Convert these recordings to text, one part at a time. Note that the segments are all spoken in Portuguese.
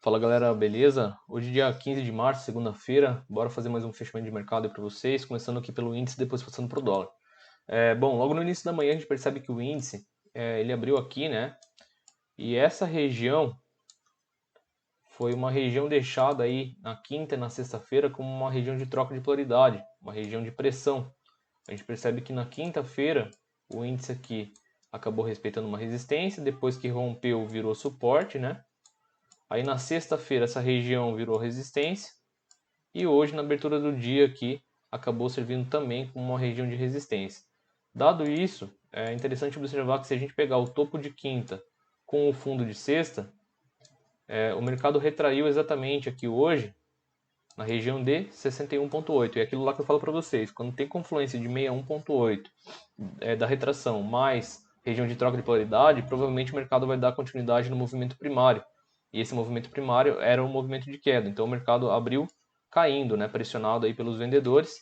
Fala galera, beleza? Hoje dia 15 de março, segunda-feira, bora fazer mais um fechamento de mercado aí para vocês, começando aqui pelo índice, depois passando para o dólar. Bom, logo no início da manhã a gente percebe que o índice, ele abriu aqui, né? E essa região foi uma região deixada aí na quinta e na sexta-feira como uma região de troca de polaridade, uma região de pressão. A gente percebe que na quinta-feira o índice aqui acabou respeitando uma resistência, depois que rompeu virou suporte, né? Aí na sexta-feira essa região virou resistência e hoje na abertura do dia aqui acabou servindo também como uma região de resistência. Dado isso, é interessante observar que se a gente pegar o topo de quinta com o fundo de sexta, o mercado retraiu exatamente aqui hoje na região de 61,8. E aquilo lá que eu falo para vocês, quando tem confluência de 61,8 da retração mais região de troca de polaridade, provavelmente o mercado vai dar continuidade no movimento primário. E esse movimento primário era um movimento de queda. Então o mercado abriu caindo, né, pressionado aí pelos vendedores.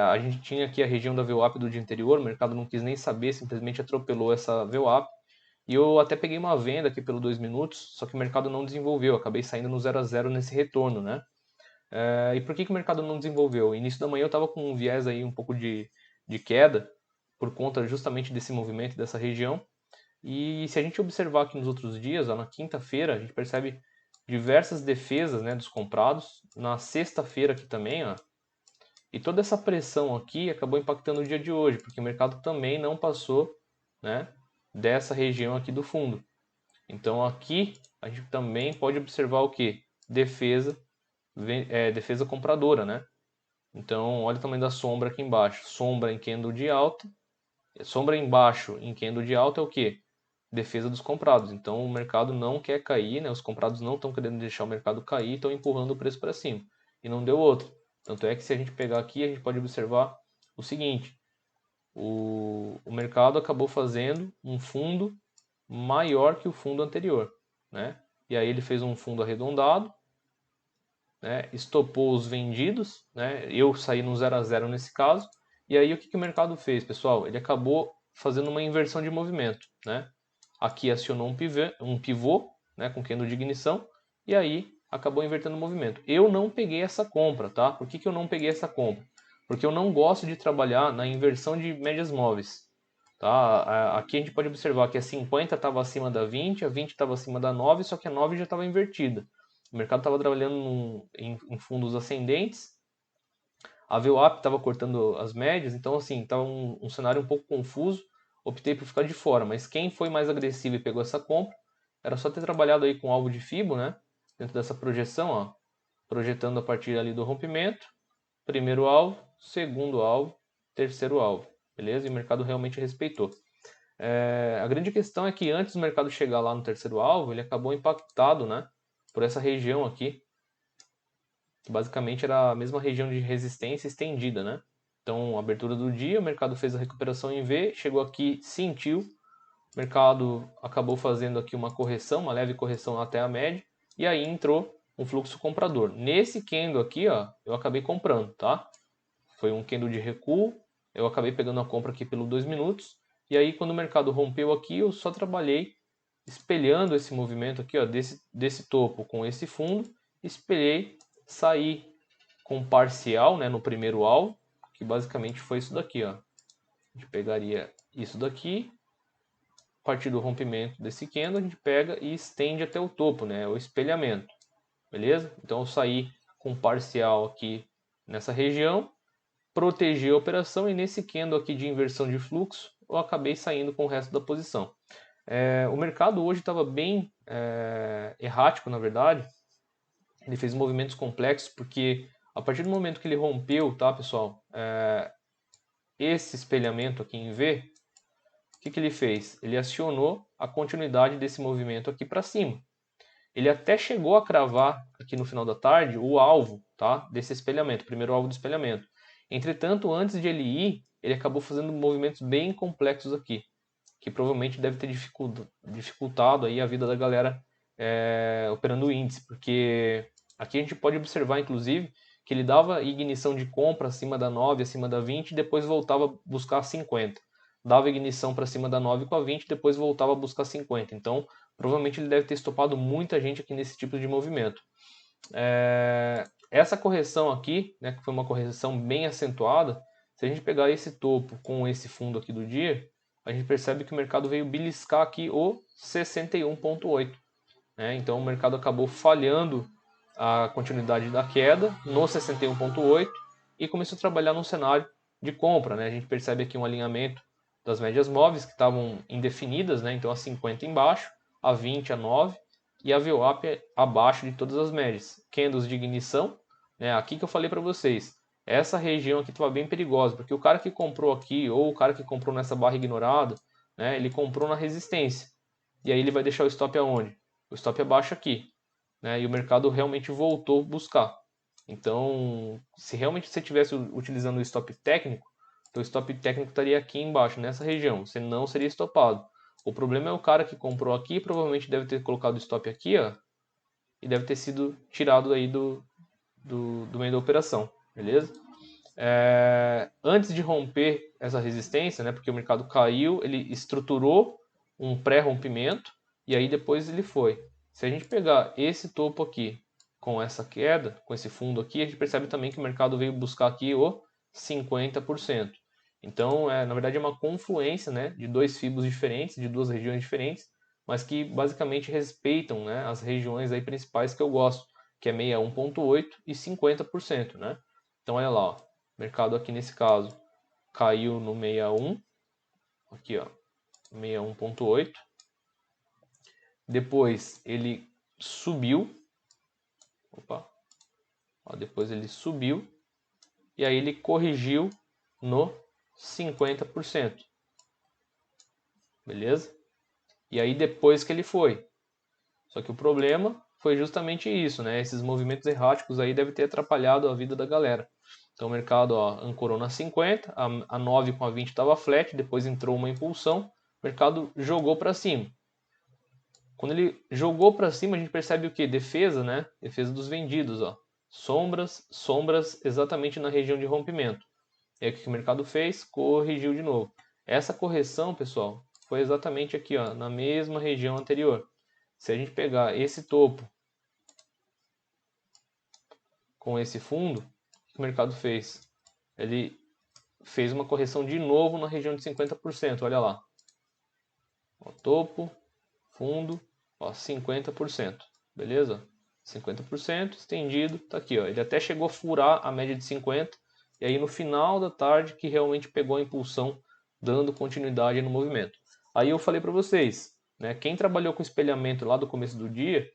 A gente tinha aqui a região da VWAP do dia anterior, o mercado não quis nem saber, simplesmente atropelou essa VWAP. E eu até peguei uma venda aqui pelo 2 minutos, só que o mercado não desenvolveu, acabei saindo no 0 a 0 nesse retorno, né? E por que o mercado não desenvolveu? Início da manhã eu estava com um viés aí um pouco de queda, por conta justamente desse movimento, dessa região. E se a gente observar aqui nos outros dias, ó, na quinta-feira, a gente percebe diversas defesas, né, dos comprados. Na sexta-feira aqui também, ó, e toda essa pressão aqui acabou impactando o dia de hoje, porque o mercado também não passou, né, dessa região aqui do fundo. Então aqui a gente também pode observar o que? Defesa compradora, né? Então olha o tamanho da sombra aqui embaixo. Sombra em candle de alta. Sombra embaixo em candle de alta é o que? Defesa dos comprados. Então o mercado não quer cair, né? Os comprados não estão querendo deixar o mercado cair, estão empurrando o preço para cima. E não deu outro. Tanto é que se a gente pegar aqui, a gente pode observar o seguinte: o mercado acabou fazendo um fundo maior que o fundo anterior, né? E aí ele fez um fundo arredondado, né? Estopou os vendidos, né? Eu saí no 0 a 0 nesse caso. E aí o que o mercado fez, pessoal? Ele acabou fazendo uma inversão de movimento, né? Aqui acionou um pivô, né, com candle de ignição, e aí acabou invertendo o movimento. Eu não peguei essa compra, tá? Por que eu não peguei essa compra? Porque eu não gosto de trabalhar na inversão de médias móveis. Tá? Aqui a gente pode observar que a 50 estava acima da 20, a 20 estava acima da 9, só que a 9 já estava invertida. O mercado estava trabalhando em fundos ascendentes, a VWAP estava cortando as médias, então assim, estava um cenário um pouco confuso, optei por ficar de fora, mas quem foi mais agressivo e pegou essa compra, era só ter trabalhado aí com alvo de Fibo, né? Dentro dessa projeção, ó, projetando a partir ali do rompimento, primeiro alvo, segundo alvo, terceiro alvo, beleza? E o mercado realmente respeitou. A grande questão é que antes do mercado chegar lá no terceiro alvo, ele acabou impactado, né, por essa região aqui, que basicamente era a mesma região de resistência estendida, né? Então, abertura do dia, o mercado fez a recuperação em V, chegou aqui, sentiu, o mercado acabou fazendo aqui uma correção, uma leve correção até a média, e aí entrou um fluxo comprador. Nesse candle aqui, ó, eu acabei comprando, tá? Foi um candle de recuo, eu acabei pegando a compra aqui pelo 2 minutos, e aí quando o mercado rompeu aqui, eu só trabalhei espelhando esse movimento aqui, ó, desse topo com esse fundo, espelhei, saí com parcial, né, no primeiro alvo, que basicamente foi isso daqui, ó. A gente pegaria isso daqui, a partir do rompimento desse candle, a gente pega e estende até o topo, né, o espelhamento, beleza? Então eu saí com parcial aqui nessa região, protegi a operação e nesse candle aqui de inversão de fluxo, eu acabei saindo com o resto da posição. O mercado hoje estava bem errático, na verdade. Ele fez movimentos complexos porque a partir do momento que ele rompeu, tá, pessoal, esse espelhamento aqui em V, o que ele fez? Ele acionou a continuidade desse movimento aqui para cima. Ele até chegou a cravar aqui no final da tarde o alvo, tá, desse espelhamento, o primeiro alvo do espelhamento. Entretanto, antes de ele ir, ele acabou fazendo movimentos bem complexos aqui, que provavelmente deve ter dificultado aí a vida da galera operando o índice, porque aqui a gente pode observar, inclusive, que ele dava ignição de compra acima da 9, acima da 20 e depois voltava a buscar 50. Dava ignição para cima da 9 com a 20 e depois voltava a buscar 50. Então, provavelmente ele deve ter estopado muita gente aqui nesse tipo de movimento. Essa correção aqui, né, que foi uma correção bem acentuada, se a gente pegar esse topo com esse fundo aqui do dia, a gente percebe que o mercado veio beliscar aqui o 61,8. Né? Então o mercado acabou falhando a continuidade da queda no 61,8 e começou a trabalhar num cenário de compra. Né? A gente percebe aqui um alinhamento das médias móveis que estavam indefinidas, né? Então a 50 embaixo, a 20, a 9 e a VWAP abaixo de todas as médias. Candles de ignição, né? Aqui que eu falei para vocês, essa região aqui estava bem perigosa, porque o cara que comprou aqui, ou o cara que comprou nessa barra ignorada, né? Ele comprou na resistência. E aí ele vai deixar o stop aonde? O stop abaixo aqui. Né? E o mercado realmente voltou a buscar. Então, se realmente você estivesse utilizando o stop técnico, então o stop técnico estaria aqui embaixo, nessa região. Você não seria estopado. O problema é o cara que comprou aqui, provavelmente deve ter colocado o stop aqui, ó, e deve ter sido tirado aí do meio da operação, beleza? Antes de romper essa resistência, né, porque o mercado caiu, ele estruturou um pré-rompimento e aí depois ele foi. Se a gente pegar esse topo aqui com essa queda, com esse fundo aqui, a gente percebe também que o mercado veio buscar aqui o 50%. Então, na verdade, é uma confluência, né, de dois fibos diferentes, de duas regiões diferentes, mas que basicamente respeitam, né, as regiões aí principais que eu gosto, que é 61,8 e 50%. Né? Então, olha lá, ó, o mercado aqui nesse caso caiu no 61, aqui ó, 61,8. Depois ele subiu, depois ele subiu e aí ele corrigiu no 50%, beleza? E aí depois que ele foi, só que o problema foi justamente isso, né? Esses movimentos erráticos aí devem ter atrapalhado a vida da galera. Então o mercado ancorou na 50, a 9 com a 20 estava flat, depois entrou uma impulsão, o mercado jogou para cima. Quando ele jogou para cima, a gente percebe o que? Defesa, né? Defesa dos vendidos, ó. Sombras exatamente na região de rompimento. E aí o que o mercado fez? Corrigiu de novo. Essa correção, pessoal, foi exatamente aqui, ó, na mesma região anterior. Se a gente pegar esse topo com esse fundo, o que o mercado fez? Ele fez uma correção de novo na região de 50%, olha lá. Ó, topo, fundo, ó, 50%, beleza? 50% estendido, tá aqui, ó. Ele até chegou a furar a média de 50, e aí no final da tarde que realmente pegou a impulsão, dando continuidade no movimento. Aí eu falei para vocês, né, quem trabalhou com espelhamento lá do começo do dia,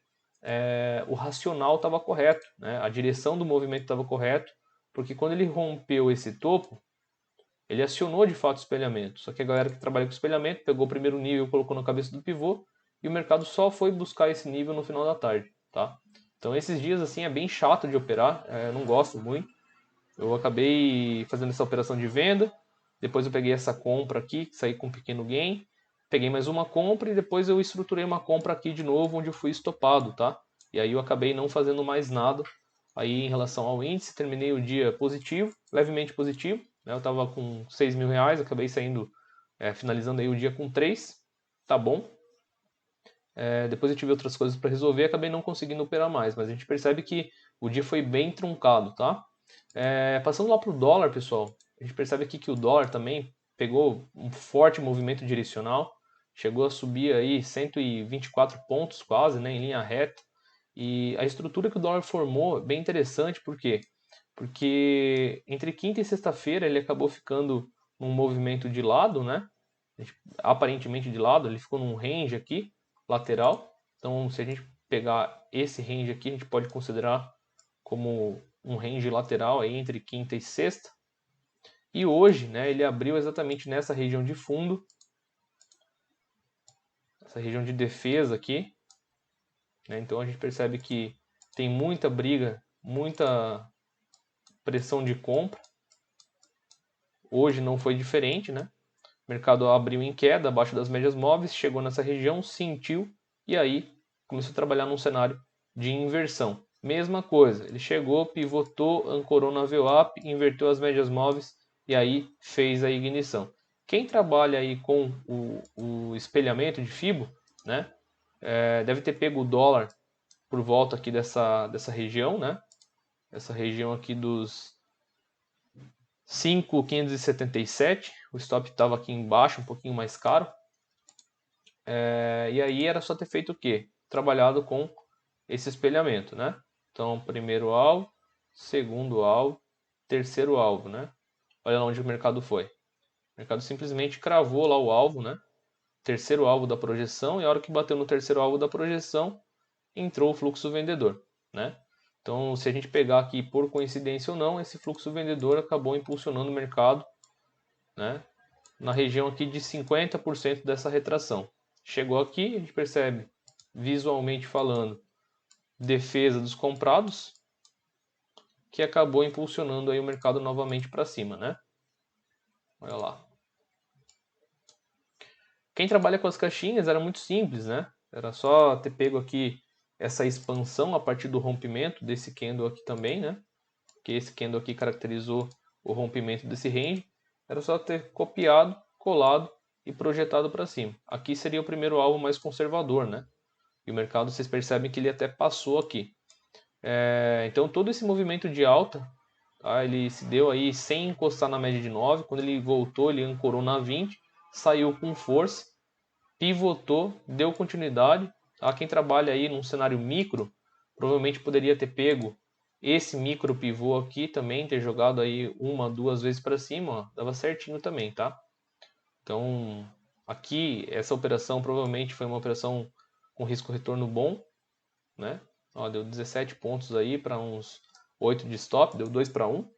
o racional estava correto, né? A direção do movimento estava correto, porque quando ele rompeu esse topo, ele acionou de fato o espelhamento. Só que a galera que trabalha com espelhamento pegou o primeiro nível, colocou na cabeça do pivô e o mercado só foi buscar esse nível no final da tarde, tá? Então esses dias assim é bem chato de operar, eu não gosto muito. Eu acabei fazendo essa operação de venda, depois eu peguei essa compra aqui, saí com um pequeno gain, peguei mais uma compra e depois eu estruturei uma compra aqui de novo onde eu fui estopado, tá? E aí eu acabei não fazendo mais nada aí em relação ao índice, terminei o dia positivo, levemente positivo, né? Eu estava com 6 mil reais, acabei saindo, finalizando aí o dia com 3, tá bom. Depois eu tive outras coisas para resolver e acabei não conseguindo operar mais, mas a gente percebe que o dia foi bem truncado, tá? Passando lá para o dólar, pessoal, a gente percebe aqui que o dólar também pegou um forte movimento direcional, chegou a subir aí 124 pontos quase, né, em linha reta, e a estrutura que o dólar formou é bem interessante, por quê? Porque entre quinta e sexta-feira ele acabou ficando num movimento de lado, né? Aparentemente de lado, ele ficou num range aqui, lateral. Então, se a gente pegar esse range aqui, a gente pode considerar como um range lateral aí entre quinta e sexta. E hoje, né, ele abriu exatamente nessa região de fundo, essa região de defesa aqui. Né? Então a gente percebe que tem muita briga, muita pressão de compra. Hoje não foi diferente, né? O mercado abriu em queda, abaixo das médias móveis, chegou nessa região, sentiu e aí começou a trabalhar num cenário de inversão. Mesma coisa, ele chegou, pivotou, ancorou na VWAP, inverteu as médias móveis e aí fez a ignição. Quem trabalha aí com o espelhamento de Fibo, né? deve ter pego o dólar por volta aqui dessa região, né? Essa região aqui dos 5.577, o stop estava aqui embaixo, um pouquinho mais caro. E aí era só ter feito o quê? Trabalhado com esse espelhamento, né? Então, primeiro alvo, segundo alvo, terceiro alvo, né? Olha lá onde o mercado foi. O mercado simplesmente cravou lá o alvo, né? Terceiro alvo da projeção, e a hora que bateu no terceiro alvo da projeção, entrou o fluxo vendedor, né? Então, se a gente pegar aqui por coincidência ou não, esse fluxo vendedor acabou impulsionando o mercado, né, na região aqui de 50% dessa retração. Chegou aqui, a gente percebe, visualmente falando, defesa dos comprados, que acabou impulsionando aí o mercado novamente para cima, né? Olha lá. Quem trabalha com as caixinhas era muito simples, né? Era só ter pego aqui essa expansão a partir do rompimento desse candle aqui também, né? Que esse candle aqui caracterizou o rompimento desse range. Era só ter copiado, colado e projetado para cima. Aqui seria o primeiro alvo mais conservador, né? E o mercado, vocês percebem que ele até passou aqui. Então todo esse movimento de alta, tá? Ele se deu aí sem encostar na média de 9. Quando ele voltou, ele ancorou na 20, saiu com força, pivotou, deu continuidade. Tá? Quem trabalha aí num cenário micro, provavelmente poderia ter pego esse micro pivô aqui também, ter jogado aí uma, duas vezes para cima, ó, dava certinho também, tá? Então, aqui, essa operação provavelmente foi uma operação com risco-retorno bom, né? Ó, deu 17 pontos aí para uns 8 de stop, deu 2 para 1,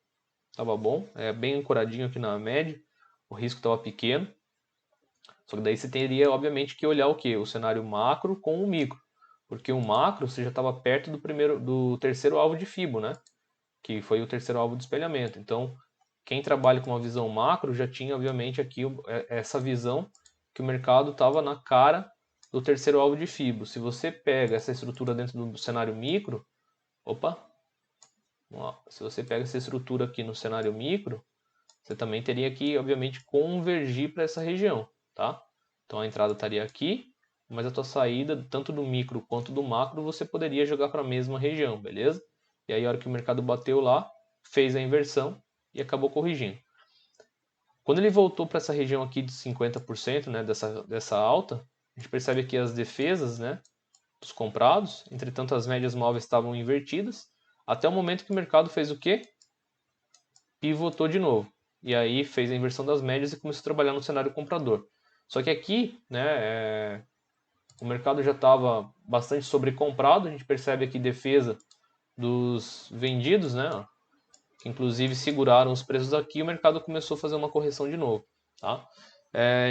tava bom, bem ancoradinho aqui na média, o risco estava pequeno. Só que daí você teria, obviamente, que olhar o quê? O cenário macro com o micro. Porque o macro você já estava perto do terceiro alvo de Fibo, né? Que foi o terceiro alvo do espelhamento. Então, quem trabalha com uma visão macro já tinha, obviamente, aqui essa visão que o mercado estava na cara do terceiro alvo de Fibo. Se você pega essa estrutura dentro do cenário micro, se você pega essa estrutura aqui no cenário micro, você também teria que, obviamente, convergir para essa região, tá? Então a entrada estaria aqui, mas a tua saída, tanto do micro quanto do macro, você poderia jogar para a mesma região, beleza? E aí a hora que o mercado bateu lá, fez a inversão e acabou corrigindo. Quando ele voltou para essa região aqui de 50%, né, dessa alta, a gente percebe que as defesas, né, dos comprados, entretanto as médias móveis estavam invertidas, até o momento que o mercado fez o quê? Pivotou de novo. E aí fez a inversão das médias e começou a trabalhar no cenário comprador. Só que aqui, né, o mercado já estava bastante sobrecomprado. A gente percebe aqui defesa dos vendidos, né, que inclusive seguraram os preços aqui. O mercado começou a fazer uma correção de novo, tá?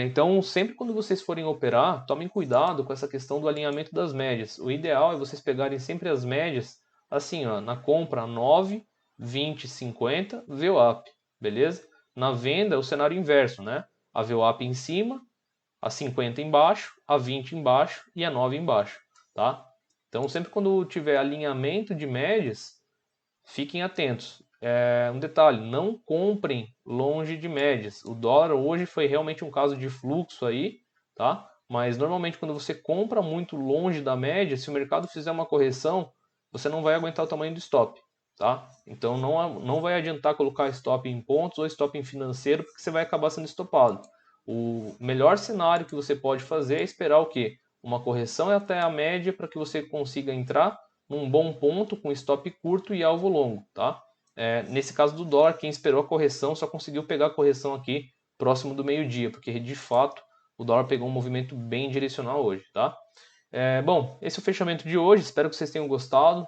Então, sempre quando vocês forem operar, tomem cuidado com essa questão do alinhamento das médias. O ideal é vocês pegarem sempre as médias, assim, ó, na compra 9, 20, 50, VWAP, beleza? Na venda, o cenário inverso, né? A VWAP em cima, a 50 embaixo, a 20 embaixo e a 9 embaixo, tá? Então, sempre quando tiver alinhamento de médias, fiquem atentos. Um detalhe, não comprem longe de médias. O dólar hoje foi realmente um caso de fluxo aí, tá? Mas normalmente quando você compra muito longe da média, se o mercado fizer uma correção, você não vai aguentar o tamanho do stop, tá? Então não vai adiantar colocar stop em pontos ou stop em financeiro, porque você vai acabar sendo estopado. O melhor cenário que você pode fazer é esperar o quê? Uma correção até a média para que você consiga entrar num bom ponto com stop curto e alvo longo, tá? Nesse caso do dólar, quem esperou a correção só conseguiu pegar a correção aqui próximo do meio-dia, porque de fato o dólar pegou um movimento bem direcional hoje, tá? Bom, esse é o fechamento de hoje, espero que vocês tenham gostado.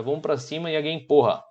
Vamos para cima e alguém porra!